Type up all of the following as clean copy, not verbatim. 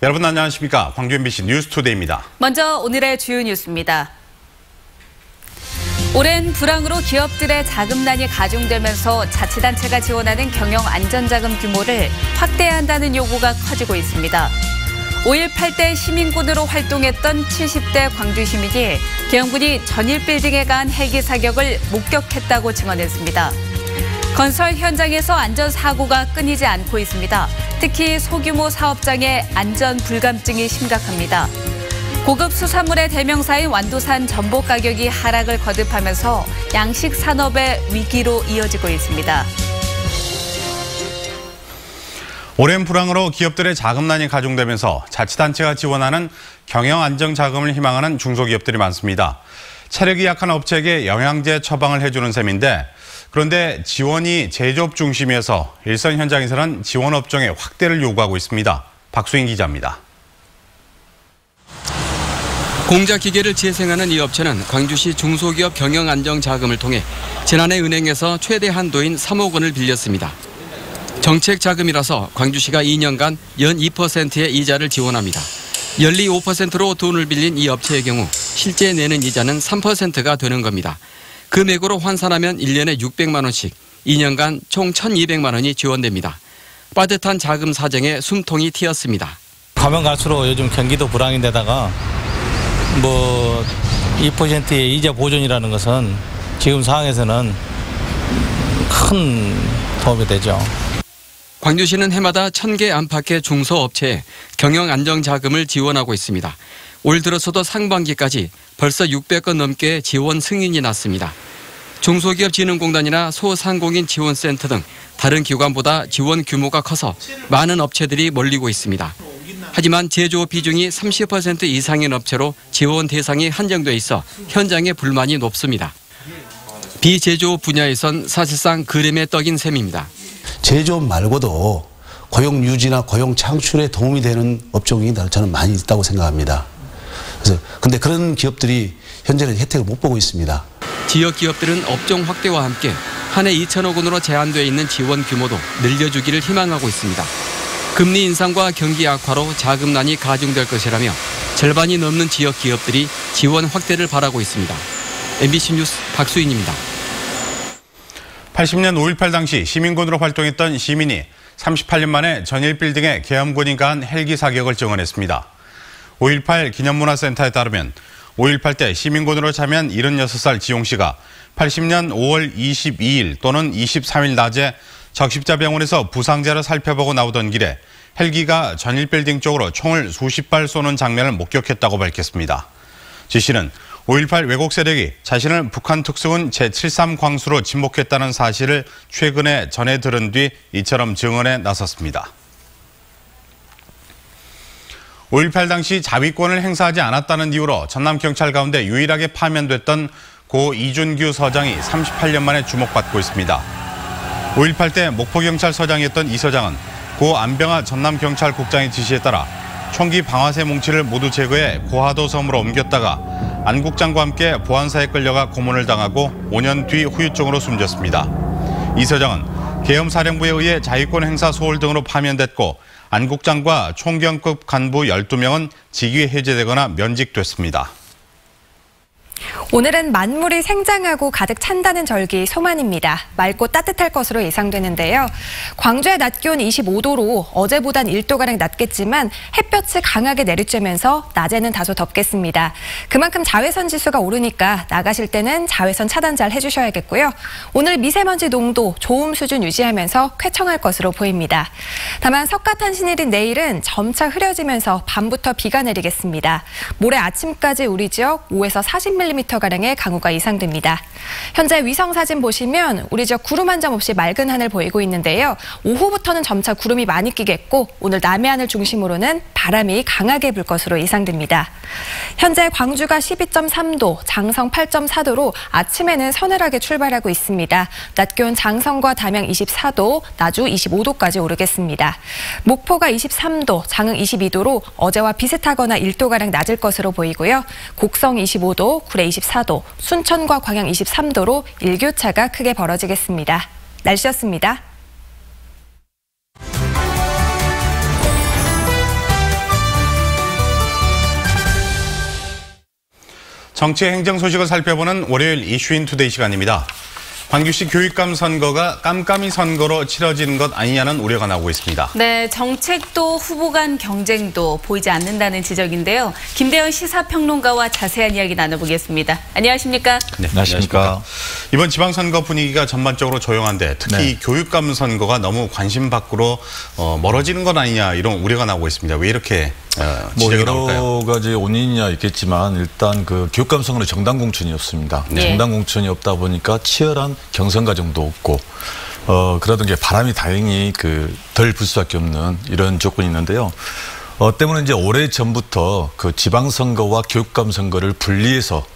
여러분 안녕하십니까? 광주 MBC 뉴스투데이입니다. 먼저 오늘의 주요 뉴스입니다. 오랜 불황으로 기업들의 자금난이 가중되면서 자치단체가 지원하는 경영안전자금 규모를 확대해야 한다는 요구가 커지고 있습니다. 5.18 때 시민군으로 활동했던 70대 광주 시민이 계엄군이 전일빌딩에 가한 헬기 사격을 목격했다고 증언했습니다. 건설 현장에서 안전사고가 끊이지 않고 있습니다. 특히 소규모 사업장의 안전 불감증이 심각합니다. 고급 수산물의 대명사인 완도산 전복 가격이 하락을 거듭하면서 양식 산업의 위기로 이어지고 있습니다. 오랜 불황으로 기업들의 자금난이 가중되면서 자치단체가 지원하는 경영안정자금을 희망하는 중소기업들이 많습니다. 체력이 약한 업체에게 영양제 처방을 해주는 셈인데 그런데 지원이 제조업 중심이어서 일선 현장에서는 지원 업종의 확대를 요구하고 있습니다. 박수인 기자입니다. 공자기계를 재생하는 이 업체는 광주시 중소기업 경영안정자금을 통해 지난해 은행에서 최대 한도인 3억 원을 빌렸습니다. 정책자금이라서 광주시가 2년간 연 2%의 이자를 지원합니다. 연리 5%로 돈을 빌린 이 업체의 경우 실제 내는 이자는 3%가 되는 겁니다. 금액으로 환산하면 1년에 600만 원씩, 2년간 총 1,200만 원이 지원됩니다. 빠듯한 자금 사정에 숨통이 트였습니다. 가면 갈수록 요즘 경기도 불황인데다가 2%의 이자 보존이라는 것은 지금 상황에서는 큰 도움이 되죠. 광주시는 해마다 1,000개 안팎의 중소업체에 경영안정자금을 지원하고 있습니다. 올 들어서도 상반기까지 벌써 600건 넘게 지원 승인이 났습니다. 중소기업진흥공단이나 소상공인 지원센터 등 다른 기관보다 지원 규모가 커서 많은 업체들이 몰리고 있습니다. 하지만 제조업 비중이 30% 이상인 업체로 지원 대상이 한정돼 있어 현장의 불만이 높습니다. 비제조업 분야에선 사실상 그림의 떡인 셈입니다. 제조업 말고도 고용 유지나 고용 창출에 도움이 되는 업종이 저는 많이 있다고 생각합니다. 근데 그런 기업들이 현재는 혜택을 못 보고 있습니다. 지역 기업들은 업종 확대와 함께 한 해 2천억 원으로 제한되어 있는 지원 규모도 늘려주기를 희망하고 있습니다. 금리 인상과 경기 악화로 자금난이 가중될 것이라며 절반이 넘는 지역 기업들이 지원 확대를 바라고 있습니다. MBC 뉴스 박수인입니다. 80년 5.18 당시 시민군으로 활동했던 시민이 38년 만에 전일빌딩에 계엄군이 가한 헬기 사격을 증언했습니다. 5.18 기념문화센터에 따르면 5.18 때 시민군으로 참여한 76살 지용 씨가 80년 5월 22일 또는 23일 낮에 적십자병원에서 부상자를 살펴보고 나오던 길에 헬기가 전일빌딩 쪽으로 총을 수십 발 쏘는 장면을 목격했다고 밝혔습니다. 지 씨는 5.18 왜곡 세력이 자신을 북한 특수군 제73 광수로 지목했다는 사실을 최근에 전해 들은 뒤 이처럼 증언에 나섰습니다. 5.18 당시 자위권을 행사하지 않았다는 이유로 전남경찰 가운데 유일하게 파면됐던 고 이준규 서장이 38년 만에 주목받고 있습니다. 5.18 때 목포경찰서장이었던 이 서장은 고 안병하 전남경찰국장의 지시에 따라 총기 방아쇠 뭉치를 모두 제거해 고하도 섬으로 옮겼다가 안 국장과 함께 보안사에 끌려가 고문을 당하고 5년 뒤 후유증으로 숨졌습니다. 이 서장은 계엄사령부에 의해 자위권 행사 소홀 등으로 파면됐고 안 국장과 총경급 간부 12명은 직위 해제되거나 면직됐습니다. 오늘은 만물이 생장하고 가득 찬다는 절기 소만입니다. 맑고 따뜻할 것으로 예상되는데요. 광주의 낮 기온 25도로 어제보단 1도가량 낮겠지만 햇볕이 강하게 내리쬐면서 낮에는 다소 덥겠습니다. 그만큼 자외선 지수가 오르니까 나가실 때는 자외선 차단 잘 해주셔야겠고요. 오늘 미세먼지 농도 좋음 수준 유지하면서 쾌청할 것으로 보입니다. 다만 석가탄신일인 내일은 점차 흐려지면서 밤부터 비가 내리겠습니다. 모레 아침까지 우리 지역 5에서 40mm가량의 강우가 예상됩니다. 현재 위성사진 보시면 우리 지역 구름 한 점 없이 맑은 하늘 보이고 있는데요. 오후부터는 점차 구름이 많이 끼겠고 오늘 남해안을 중심으로는 바람이 강하게 불 것으로 예상됩니다. 현재 광주가 12.3도, 장성 8.4도로 아침에는 서늘하게 출발하고 있습니다. 낮 기온 장성과 담양 24도, 나주 25도까지 오르겠습니다. 목포가 23도, 장흥 22도로 어제와 비슷하거나 1도가량 낮을 것으로 보이고요. 곡성 25도, 구례 24도, 순천과 광양 23도로 일교차가 크게 벌어지겠습니다. 날씨였습니다. 정치 행정 소식을 살펴보는 월요일 이슈인 투데이 시간입니다. 광주시 교육감 선거가 깜깜이 선거로 치러지는 것 아니냐는 우려가 나오고 있습니다. 네, 정책도 후보 간 경쟁도 보이지 않는다는 지적인데요. 김대현 시사평론가와 자세한 이야기 나눠보겠습니다. 안녕하십니까? 네, 안녕하십니까? 이번 지방선거 분위기가 전반적으로 조용한데 특히 교육감 선거가 너무 관심 밖으로 멀어지는 것 아니냐 이런 우려가 나오고 있습니다. 왜 이렇게 지적이 나올까요? 여러 가지 원인이야 있겠지만 일단 그 교육감 선거는 정당 공천이 없습니다. 네. 정당 공천이 없다 보니까 치열한 경선 과정도 없고 그러던 게 바람이 다행히 덜 불 수밖에 없는 이런 조건이 있는데요. 때문에 이제 오래 전부터 그 지방선거와 교육감 선거를 분리해서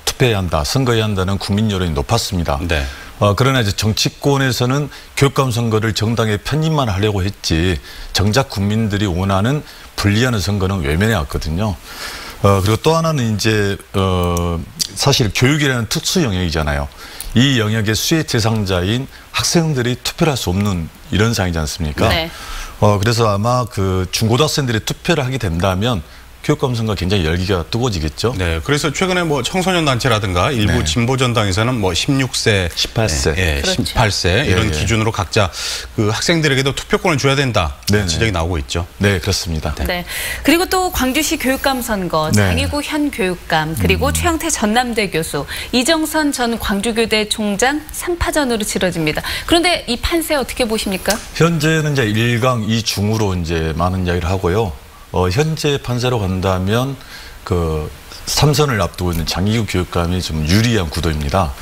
투표해야 한다, 선거해야 한다는 국민 여론이 높았습니다. 네. 그러나 이제 정치권에서는 교육감 선거를 정당에 편입만 하려고 했지 정작 국민들이 원하는 분리하는 선거는 외면해 왔거든요. 그리고 또 하나는 이제 사실 교육이라는 특수 영역이잖아요. 이 영역의 수혜 대상자인 학생들이 투표를 할 수 없는 이런 상황이지 않습니까? 네. 그래서 아마 그 중고등학생들이 투표를 하게 된다면 교육감 선거가 굉장히 열기가 뜨거워지겠죠. 네, 그래서 최근에 뭐 청소년 단체라든가 일부 네. 진보 전당에서는 뭐 16세, 18세, 예, 그렇죠. 18세 이런 예, 예. 기준으로 각자 그 학생들에게도 투표권을 줘야 된다 네네. 지적이 나오고 있죠. 네, 그렇습니다. 네. 그리고 또 광주시 교육감 선거, 네. 장희구 현 교육감, 그리고 최영태 전남대 교수, 이정선 전 광주교대 총장 3파전으로 치러집니다. 그런데 이 판세 어떻게 보십니까? 현재는 이제 1강 2중으로 이제 많은 이야기를 하고요. 현재 판세로 간다면 그 3선을 앞두고 있는 장희구 교육감이 좀 유리한 구도입니다.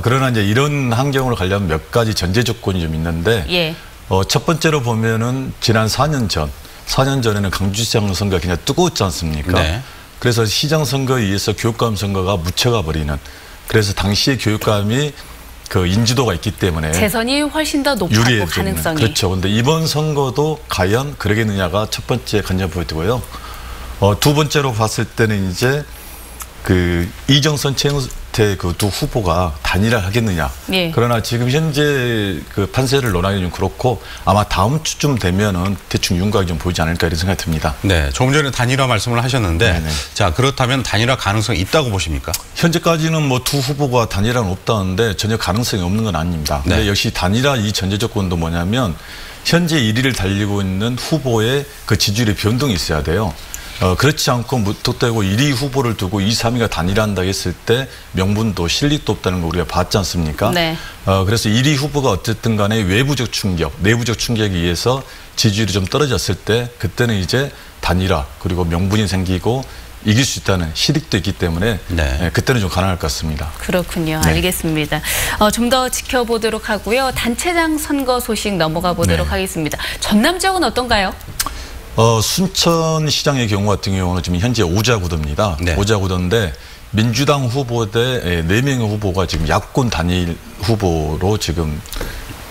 그러나 이제 이런 환경으로 가려면 몇 가지 전제 조건이 좀 있는데, 예. 첫 번째로 보면은 지난 4년 전에는 강주시장 선거가 굉장히 뜨거웠지 않습니까? 네. 그래서 시장 선거에 의해서 교육감 선거가 묻혀가 버리는, 그래서 당시의 교육감이 그 인지도가 있기 때문에 재선이 훨씬 더 높았고 유리해지는. 가능성이. 그렇죠. 근데 이번 선거도 과연 그러겠느냐가 첫 번째 관전 포인트고요. 두 번째로 봤을 때는 이제 그 이정선 최영태 그 두 후보가 단일화 하겠느냐. 예. 그러나 지금 현재 그 판세를 논하기 좀 그렇고 아마 다음 주쯤 되면은 대충 윤곽이 좀 보이지 않을까 이런 생각이 듭니다. 네, 조금 전에 단일화 말씀을 하셨는데 네네. 자 그렇다면 단일화 가능성이 있다고 보십니까? 현재까지는 뭐 두 후보가 단일화는 없다는데 전혀 가능성이 없는 건 아닙니다. 근데 네. 역시 단일화 이 전제 조건도 뭐냐면 현재 1위를 달리고 있는 후보의 그 지지율의 변동이 있어야 돼요. 그렇지 않고 무턱대고 1위 후보를 두고 2, 3위가 단일화한다 했을 때 명분도 실리도 없다는 거 우리가 봤지 않습니까? 네. 그래서 1위 후보가 어쨌든 간에 외부적 충격, 내부적 충격에 의해서 지지율이 좀 떨어졌을 때 그때는 이제 단일화 그리고 명분이 생기고 이길 수 있다는 실익도 있기 때문에 네. 그때는 좀 가능할 것 같습니다. 그렇군요. 네. 알겠습니다. 좀 더 지켜보도록 하고요. 단체장 선거 소식 넘어가 보도록 네. 하겠습니다. 전남 지역은 어떤가요? 순천시장의 경우 같은 경우는 지금 현재 오자구도입니다. 네. 오자구도인데 민주당 후보 대 4명의 후보가 지금 야권 단일 후보로 지금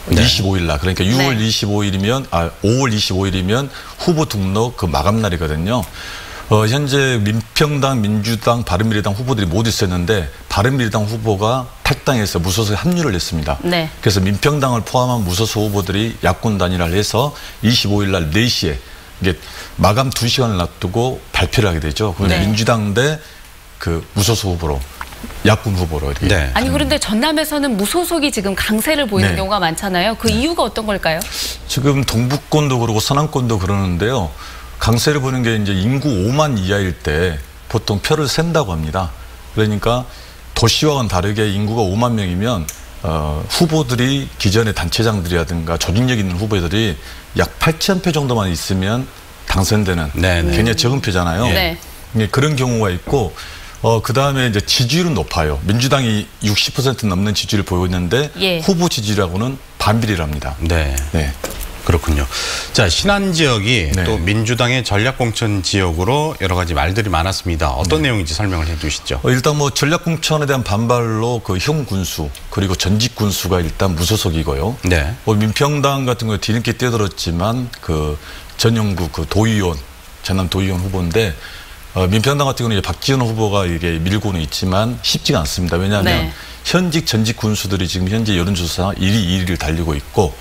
네. 25일 날 그러니까 6월 네. 25일이면 5월 25일이면 후보 등록 그 마감 날이거든요. 현재 민평당, 민주당, 바른미래당 후보들이 모두 있었는데 바른미래당 후보가 탈당해서 무소속에 합류를 했습니다. 네. 그래서 민평당을 포함한 무소속 후보들이 야권 단일화를 해서 25일 날 4시에 이게 마감 2시간을 놔두고 발표를 하게 되죠. 그건 네. 민주당 대 그 무소속 후보로 야권 후보로 이렇게. 네. 아니 그런데 전남에서는 무소속이 지금 강세를 보이는 네. 경우가 많잖아요. 그 이유가 어떤 걸까요? 지금 동북권도 그러고 서남권도 그러는데요. 강세를 보는 게 이제 인구 5만 이하일 때 보통 표를 센다고 합니다. 그러니까 도시와는 다르게 인구가 5만 명이면 후보들이 기존의 단체장들이라든가 조직력 있는 후보들이 약 8천 표 정도만 있으면 당선되는 네네. 굉장히 적은 표잖아요. 네. 그런 경우가 있고 그 다음에 이제 지지율은 높아요. 민주당이 60% 넘는 지지율을 보이고 있는데 예. 후보 지지율하고는 반비례랍니다. 네. 네. 그렇군요. 자, 신안 지역이 네. 또 민주당의 전략공천 지역으로 여러 가지 말들이 많았습니다. 어떤 내용인지 설명을 해 주시죠. 일단 뭐 전략공천에 대한 반발로 그 형 군수 그리고 전직 군수가 일단 무소속이고요. 네. 뭐 민평당 같은 경우 뒤늦게 뛰어들었지만 그 전용구 그 도의원 전남 도의원 후보인데 민평당 같은 경우는 이제 박지원 후보가 이게 밀고는 있지만 쉽지가 않습니다. 왜냐하면 네. 현직 전직 군수들이 지금 현재 여론조사 1위, 2위를 달리고 있고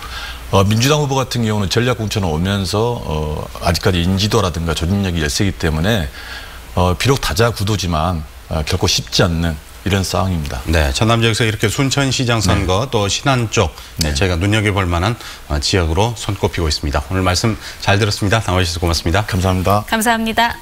민주당 후보 같은 경우는 전략공천을 오면서 아직까지 인지도라든가 조직력이 열세기 때문에 비록 다자 구도지만 결코 쉽지 않는 이런 상황입니다. 네, 전남 지역에서 이렇게 순천시장 선거 또 신안 쪽 저희가 눈여겨볼 만한 지역으로 손꼽히고 있습니다. 오늘 말씀 잘 들었습니다. 나와주셔서 고맙습니다. 감사합니다. 감사합니다.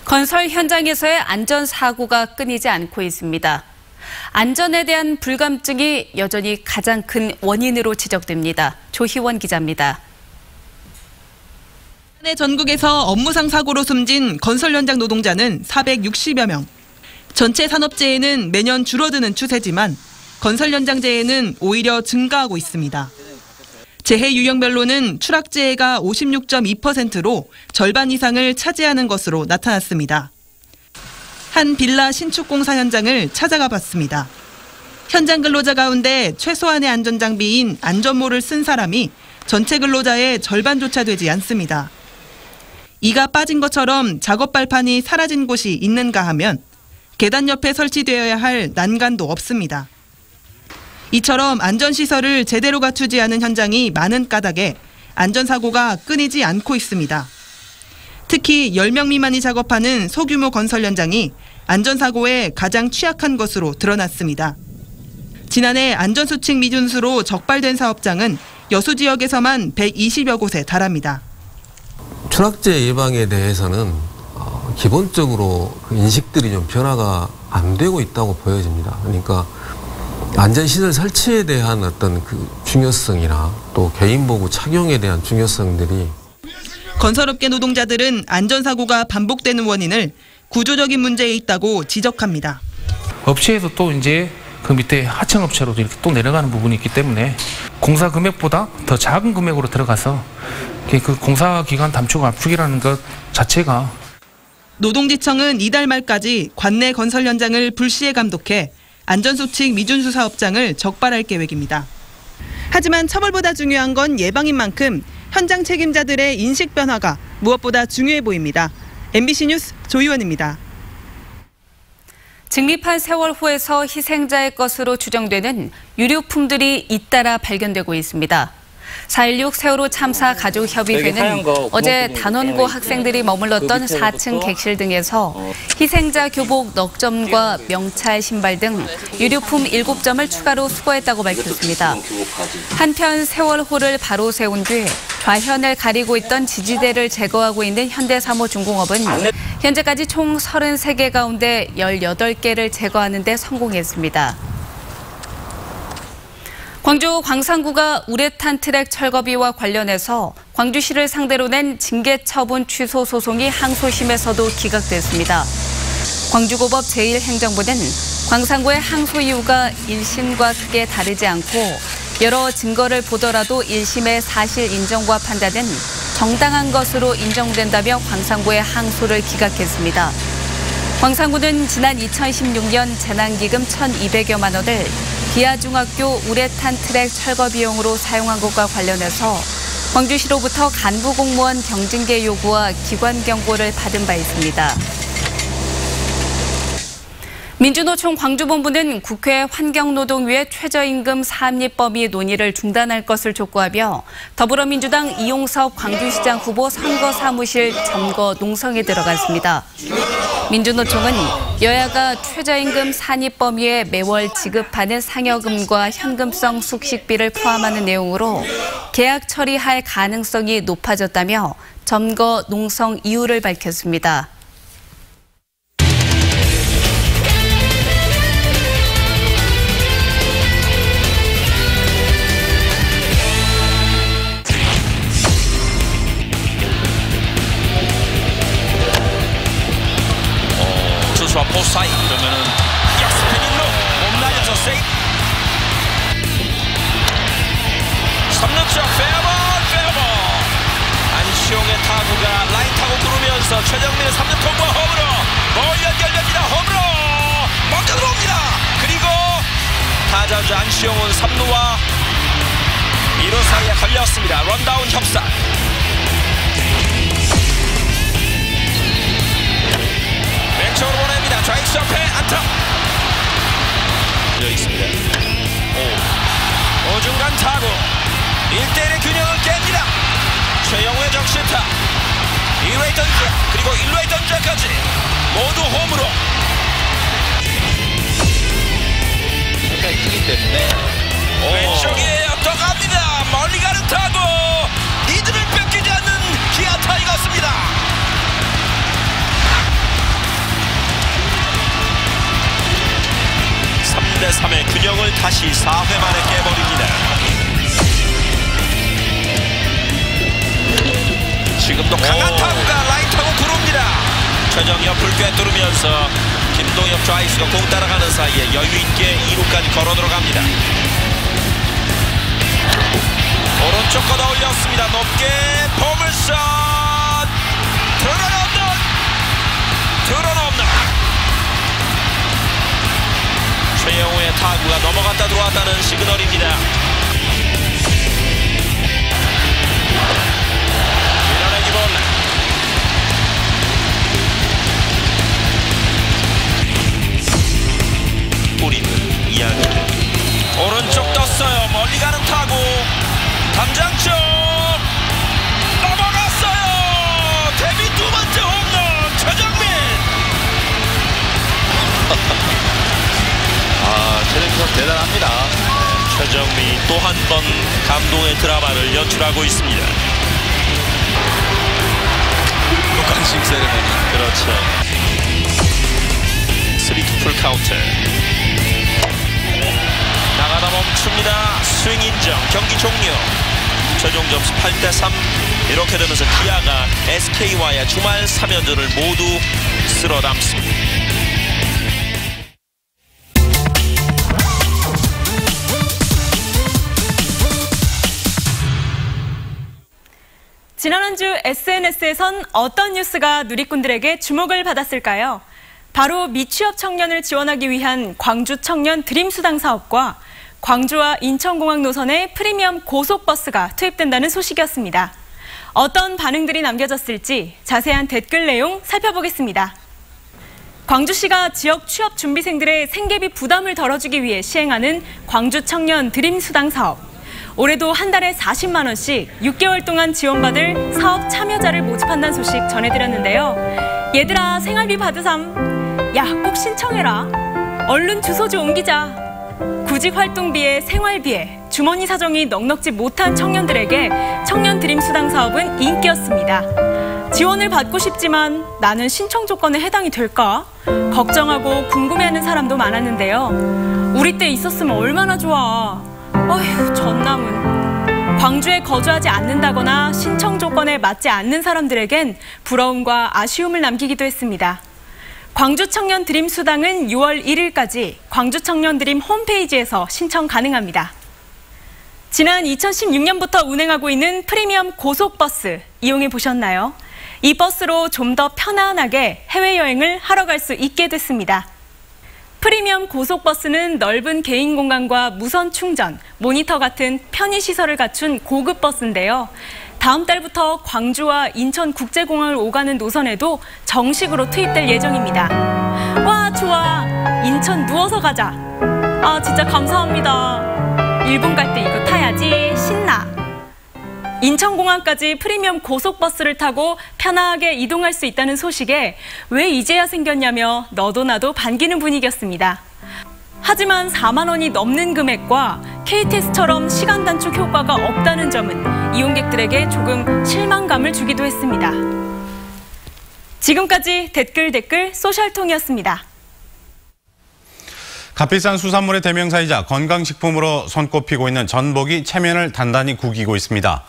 건설 현장에서의 안전사고가 끊이지 않고 있습니다. 안전에 대한 불감증이 여전히 가장 큰 원인으로 지적됩니다. 조희원 기자입니다. 전국에서 업무상 사고로 숨진 건설 현장 노동자는 460여 명. 전체 산업재해는 매년 줄어드는 추세지만 건설 현장 재해는 오히려 증가하고 있습니다. 재해 유형별로는 추락재해가 56.2%로 절반 이상을 차지하는 것으로 나타났습니다. 한 빌라 신축공사 현장을 찾아가 봤습니다. 현장 근로자 가운데 최소한의 안전장비인 안전모를 쓴 사람이 전체 근로자의 절반조차 되지 않습니다. 이가 빠진 것처럼 작업 발판이 사라진 곳이 있는가 하면 계단 옆에 설치되어야 할 난간도 없습니다. 이처럼 안전시설을 제대로 갖추지 않은 현장이 많은 까닭에 안전사고가 끊이지 않고 있습니다. 특히 10명 미만이 작업하는 소규모 건설 현장이 안전사고에 가장 취약한 것으로 드러났습니다. 지난해 안전수칙 미준수로 적발된 사업장은 여수 지역에서만 120여 곳에 달합니다. 추락재 예방에 대해서는 기본적으로 인식들이 좀 변화가 안 되고 있다고 보여집니다. 그러니까 안전시설 설치에 대한 어떤 그 중요성이나 또 개인보호 착용에 대한 중요성들이 건설업계 노동자들은 안전사고가 반복되는 원인을 구조적인 문제에 있다고 지적합니다. 업체에서 또 이제 그 밑에 하청업체로 이렇게 또 내려가는 부분이 있기 때문에 공사 금액보다 더 작은 금액으로 들어가서 그 공사 기간 단축 압축이라는 것 자체가 노동지청은 이달 말까지 관내 건설 현장을 불시에 감독해 안전수칙 미준수 사업장을 적발할 계획입니다. 하지만 처벌보다 중요한 건 예방인 만큼 현장 책임자들의 인식 변화가 무엇보다 중요해 보입니다. MBC 뉴스 조희원입니다. 직립한 세월호에서 희생자의 것으로 추정되는 유류품들이 잇따라 발견되고 있습니다. 4.16 세월호 참사 가족협의회는 어제 단원고 학생들이 머물렀던 4층 객실 등에서 희생자 교복 넉 점과 명찰 신발 등 유류품 7점을 추가로 수거했다고 밝혔습니다. 한편 세월호를 바로 세운 뒤 좌현을 가리고 있던 지지대를 제거하고 있는 현대사모중공업은 현재까지 총 33개 가운데 18개를 제거하는 데 성공했습니다. 광주 광산구가 우레탄 트랙 철거비와 관련해서 광주시를 상대로 낸 징계 처분 취소 소송이 항소심에서도 기각됐습니다. 광주고법 제1행정부는 광산구의 항소 이유가 1심과 크게 다르지 않고 여러 증거를 보더라도 1심의 사실 인정과 판단은 정당한 것으로 인정된다며 광산구의 항소를 기각했습니다. 광산구는 지난 2016년 재난기금 1,200여만 원을 기아중학교 우레탄 트랙 철거 비용으로 사용한 것과 관련해서 광주시로부터 간부 공무원 경징계 요구와 기관 경고를 받은 바 있습니다. 민주노총 광주본부는 국회 환경노동위의 최저임금 산입 범위 논의를 중단할 것을 촉구하며 더불어민주당 이용섭 광주시장 후보 선거사무실 점거 농성에 들어갔습니다. 민주노총은 여야가 최저임금 산입 범위에 매월 지급하는 상여금과 현금성 숙식비를 포함하는 내용으로 계약 처리할 가능성이 높아졌다며 점거 농성 이유를 밝혔습니다. 투수와 포수 사이 그러면은 역스피닝로 몸 날려서 세이브 3루쪽 페어볼 안시용의 타구가 라인 타고 구르면서 최정민의 3루 통과 홈으로 볼 연결됩니다. 홈으로 먼저 들어옵니다. 그리고 타자주 안시용은 3루와 2루 사이에 걸렸습니다. 런다운 협상. 왼쪽으로 보냅니다. 좌익수 옆에 안타. 열려 있습니다. 1대1의 균형을 깹니다. 최영우의 적시타. 2루에 던져 그리고 1루에 던져까지 모두 홈으로. 상당히 크기 때문에 왼쪽에 엎어갑니다. 멀리 가는 타구. 리드를 뺏기지 않는 기아 타이거스입니다. 3대3의 균형을 다시 4회 만에 깨버립니다. 지금도 강한 타구가 라이트하고 구릅니다. 최정 옆을 꿰뚫으면서 김동엽 좌익수가 공 따라가는 사이에 여유있게 2루까지 걸어 들어갑니다. 오른쪽 걷어 올렸습니다. 높게 포물샷. 드론 홈런. 최영우의 타구가 넘어갔다 들어왔다는 시그널입니다. 밀어내기 볼넷. 뿌리는 이야기. 오른쪽 떴어요. 멀리 가는 타구. 담장 쪽 넘어갔어요. 데뷔 두 번째 홈런 최정민. 최정민 선수 대단합니다. 최정민이 또 한 번 감동의 드라마를 연출하고 있습니다. 북한식 세레머니. 그렇죠. 3-2 풀 카운트. 나가다 멈춥니다. 스윙 인정. 경기 종료. 최종 점수 8대3. 이렇게 되면서 기아가 SK와의 주말 3연전을 모두 쓸어 담습니다. 지난 한 주 SNS에선 어떤 뉴스가 누리꾼들에게 주목을 받았을까요? 바로 미취업 청년을 지원하기 위한 광주 청년 드림수당 사업과 광주와 인천공항 노선에 프리미엄 고속버스가 투입된다는 소식이었습니다. 어떤 반응들이 남겨졌을지 자세한 댓글 내용 살펴보겠습니다. 광주시가 지역 취업 준비생들의 생계비 부담을 덜어주기 위해 시행하는 광주 청년 드림수당 사업. 올해도 한 달에 40만 원씩 6개월 동안 지원받을 사업 참여자를 모집한다는 소식 전해드렸는데요. 얘들아 생활비 받으삼. 야, 꼭 신청해라. 얼른 주소지 옮기자. 구직 활동비에 생활비에 주머니 사정이 넉넉지 못한 청년들에게 청년 드림수당 사업은 인기였습니다. 지원을 받고 싶지만 나는 신청 조건에 해당이 될까? 걱정하고 궁금해하는 사람도 많았는데요. 우리 때 있었으면 얼마나 좋아. 어휴, 전남은. 광주에 거주하지 않는다거나 신청 조건에 맞지 않는 사람들에겐 부러움과 아쉬움을 남기기도 했습니다. 광주 청년 드림 수당은 6월 1일까지 광주 청년 드림 홈페이지에서 신청 가능합니다. 지난 2016년부터 운행하고 있는 프리미엄 고속버스 이용해 보셨나요? 이 버스로 좀 더 편안하게 해외여행을 하러 갈 수 있게 됐습니다. 프리미엄 고속버스는 넓은 개인 공간과 무선 충전, 모니터 같은 편의시설을 갖춘 고급 버스인데요. 다음 달부터 광주와 인천국제공항을 오가는 노선에도 정식으로 투입될 예정입니다. 와, 좋아. 인천 누워서 가자. 아, 진짜 감사합니다. 일본 갈 때 이거 타야지. 신나. 인천공항까지 프리미엄 고속버스를 타고 편하게 이동할 수 있다는 소식에 왜 이제야 생겼냐며 너도 나도 반기는 분위기였습니다. 하지만 4만 원이 넘는 금액과 KTX처럼 시간 단축 효과가 없다는 점은 이용객들에게 조금 실망감을 주기도 했습니다. 지금까지 댓글 소셜통이었습니다. 값비싼 수산물의 대명사이자 건강식품으로 손꼽히고 있는 전복이 체면을 단단히 구기고 있습니다.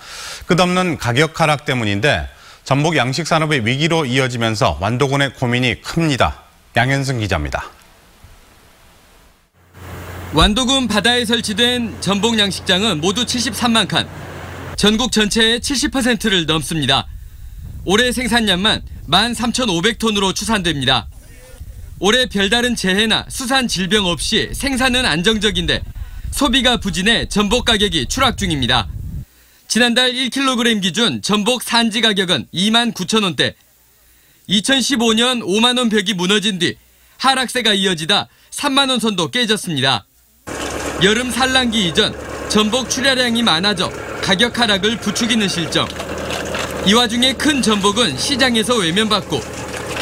끝없는 가격 하락 때문인데 전복 양식 산업의 위기로 이어지면서 완도군의 고민이 큽니다. 양현승 기자입니다. 완도군 바다에 설치된 전복 양식장은 모두 73만 칸, 전국 전체의 70%를 넘습니다. 올해 생산량만 13,500톤으로 추산됩니다. 올해 별다른 재해나 수산 질병 없이 생산은 안정적인데 소비가 부진해 전복 가격이 추락 중입니다. 지난달 1kg 기준 전복 산지 가격은 29,000원대. 2015년 5만 원 벽이 무너진 뒤 하락세가 이어지다 3만 원 선도 깨졌습니다. 여름 산란기 이전 전복 출하량이 많아져 가격 하락을 부추기는 실정. 이 와중에 큰 전복은 시장에서 외면받고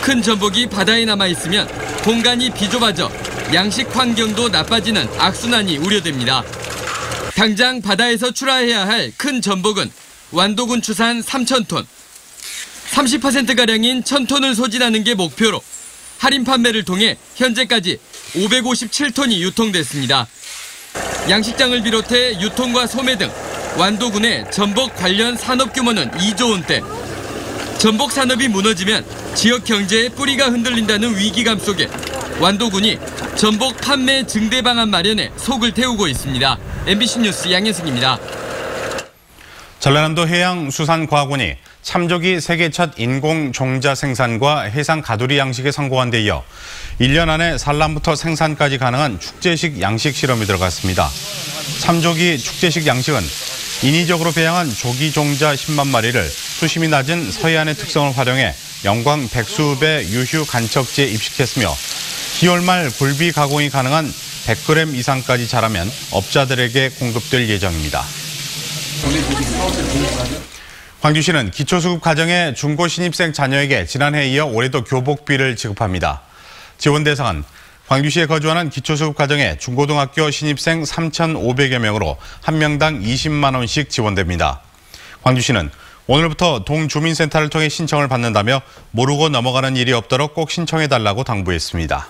큰 전복이 바다에 남아있으면 공간이 비좁아져 양식 환경도 나빠지는 악순환이 우려됩니다. 당장 바다에서 출하해야 할 큰 전복은 완도군 추산 3,000톤. 30%가량인 1,000톤을 소진하는 게 목표로 할인 판매를 통해 현재까지 557톤이 유통됐습니다. 양식장을 비롯해 유통과 소매 등 완도군의 전복 관련 산업 규모는 2조 원대. 전복 산업이 무너지면 지역 경제의 뿌리가 흔들린다는 위기감 속에 완도군이 전복 판매 증대 방안 마련에 속을 태우고 있습니다. MBC 뉴스 양현승입니다. 전라남도 해양수산과학원이 참조기 세계 첫 인공 종자 생산과 해상 가두리 양식에 성공한 데 이어 1년 안에 산란부터 생산까지 가능한 축제식 양식 실험이 들어갔습니다. 참조기 축제식 양식은 인위적으로 배양한 조기 종자 10만 마리를 수심이 낮은 서해안의 특성을 활용해 영광 백수배 유휴 간척지에 입식했으며 10월 말 굴비 가공이 가능한 100g 이상까지 자라면 업자들에게 공급될 예정입니다. 광주시는 기초수급 과정의 중고 신입생 자녀에게 지난해에 이어 올해도 교복비를 지급합니다. 지원 대상은 광주시에 거주하는 기초수급 과정의 중고등학교 신입생 3,500여 명으로 한 명당 20만 원씩 지원됩니다. 광주시는 오늘부터 동주민센터를 통해 신청을 받는다며 모르고 넘어가는 일이 없도록 꼭 신청해달라고 당부했습니다.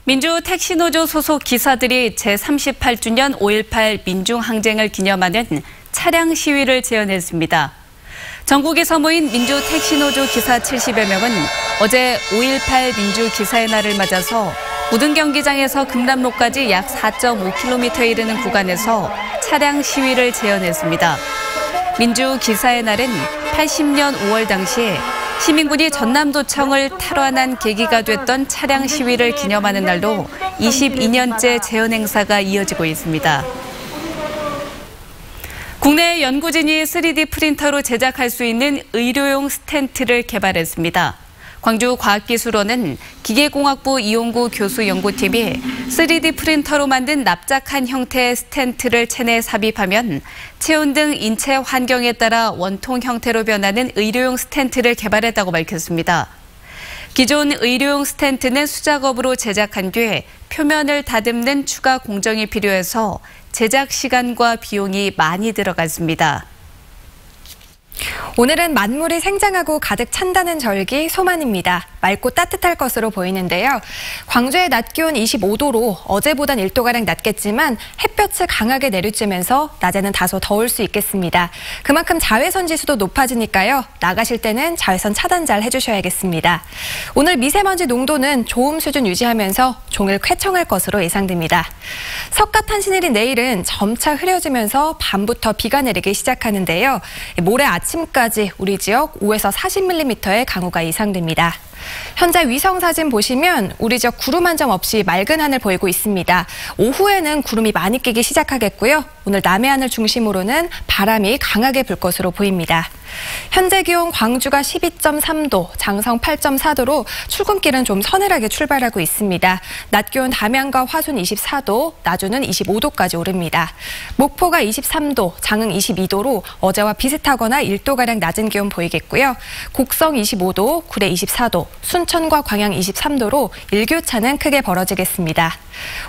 민주택시노조 소속 기사들이 제38주년 5.18 민중항쟁을 기념하는 차량 시위를 제안했습니다. 전국에서 모인 민주택시노조 기사 70여 명은 어제 5.18 민주기사의 날을 맞아서 무등경기장에서 금남로까지 약 4.5km에 이르는 구간에서 차량 시위를 제안했습니다. 민주기사의 날은 80년 5월 당시 시민군이 전남도청을 탈환한 계기가 됐던 차량 시위를 기념하는 날로 22년째 재현 행사가 이어지고 있습니다. 국내 연구진이 3D 프린터로 제작할 수 있는 의료용 스텐트를 개발했습니다. 광주과학기술원은 기계공학부 이용구 교수 연구팀이 3D 프린터로 만든 납작한 형태의 스텐트를 체내에 삽입하면 체온 등 인체 환경에 따라 원통 형태로 변하는 의료용 스텐트를 개발했다고 밝혔습니다. 기존 의료용 스텐트는 수작업으로 제작한 뒤 표면을 다듬는 추가 공정이 필요해서 제작 시간과 비용이 많이 들어갔습니다. 오늘은 만물이 생장하고 가득 찬다는 절기 소만입니다. 맑고 따뜻할 것으로 보이는데요. 광주의 낮 기온 25도로 어제보단 1도가량 낮겠지만 햇볕이 강하게 내리쬐면서 낮에는 다소 더울 수 있겠습니다. 그만큼 자외선 지수도 높아지니까요. 나가실 때는 자외선 차단 잘 해주셔야겠습니다. 오늘 미세먼지 농도는 좋음 수준 유지하면서 종일 쾌청할 것으로 예상됩니다. 석가탄신일인 내일은 점차 흐려지면서 밤부터 비가 내리기 시작하는데요. 모레 아침까지 우리 지역 5에서 40mm의 강우가 예상됩니다. 현재 위성사진 보시면 우리 지역 구름 한 점 없이 맑은 하늘 보이고 있습니다. 오후에는 구름이 많이 끼기 시작하겠고요. 오늘 남해안을 중심으로는 바람이 강하게 불 것으로 보입니다. 현재 기온 광주가 12.3도, 장성 8.4도로 출근길은 좀 서늘하게 출발하고 있습니다. 낮 기온 담양과 화순 24도, 나주는 25도까지 오릅니다. 목포가 23도, 장흥 22도로 어제와 비슷하거나 1도가량 낮은 기온 보이겠고요. 곡성 25도, 구례 24도, 순천과 광양 23도로 일교차는 크게 벌어지겠습니다.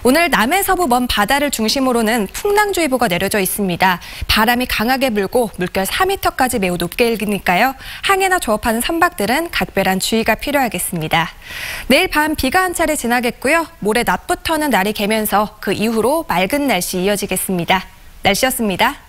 오늘 남해 서부 먼 바다를 중심으로는 풍랑주의보가 내려져 있습니다. 바람이 강하게 불고 물결 4m까지 매우 높게 일기니까요. 항해나 조업하는 선박들은 각별한 주의가 필요하겠습니다. 내일 밤 비가 한 차례 지나겠고요. 모레 낮부터는 날이 개면서 그 이후로 맑은 날씨 이어지겠습니다. 날씨였습니다.